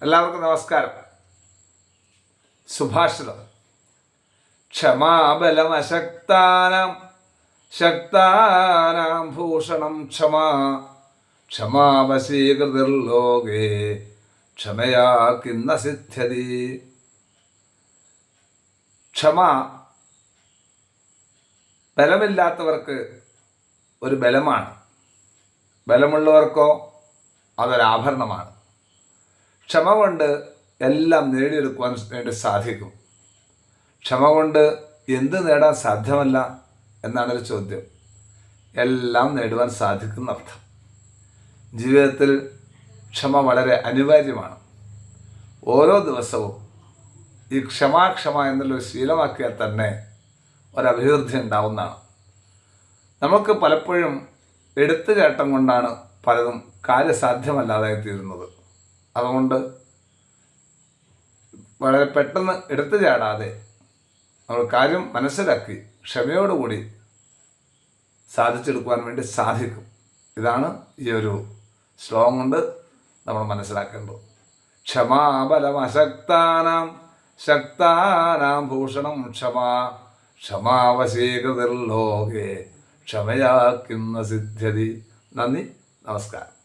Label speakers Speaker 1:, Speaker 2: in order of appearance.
Speaker 1: എല്ലാവർക്കും നമസ്കാരം. സുഭാഷിതം. ക്ഷമാബലമശക്താനാം ശക്താനാം ഭൂഷണം ക്ഷമാ ക്ഷമാവശീകൃതിർലോകേ ക്ഷമയാ കിന്ന സിദ്ധ്യതി. ക്ഷമ ബലമില്ലാത്തവർക്ക് ഒരു ബലമാണ്, ബലമുള്ളവർക്കോ അതൊരാഭരണമാണ്. ക്ഷമ കൊണ്ട് എല്ലാം നേടിയെടുക്കുവാൻ വേണ്ടി സാധിക്കും. ക്ഷമ കൊണ്ട് എന്ത് നേടാൻ സാധ്യമല്ല എന്നാണൊരു ചോദ്യം. എല്ലാം നേടുവാൻ സാധിക്കുന്ന അർത്ഥം. ജീവിതത്തിൽ ക്ഷമ വളരെ അനിവാര്യമാണ്. ഓരോ ദിവസവും ഈ ക്ഷമ എന്നുള്ളൊരു ശീലമാക്കിയാൽ തന്നെ ഒരഭിവൃദ്ധി ഉണ്ടാവുന്നതാണ്. നമുക്ക് പലപ്പോഴും എടുത്തുചാട്ടം കൊണ്ടാണ് പലതും കാര്യസാധ്യമല്ലാതായി തീരുന്നത്. അതുകൊണ്ട് വളരെ പെട്ടെന്ന് എടുത്തു ചാടാതെ നമ്മൾ കാര്യം മനസ്സിലാക്കി ക്ഷമയോടുകൂടി സാധിച്ചെടുക്കുവാൻ വേണ്ടി സാധിക്കും. ഇതാണ് ഈ ഒരു ശ്ലോകം കൊണ്ട് നമ്മൾ മനസ്സിലാക്കേണ്ടത്. ക്ഷമാബലമശക്താനാം ശക്താനാം ഭൂഷണം ക്ഷമാ ക്ഷമാവശീകൃതിർലോകേ ക്ഷമയാ കിന്ന സിദ്ധ്യതി. നന്ദി, നമസ്കാരം.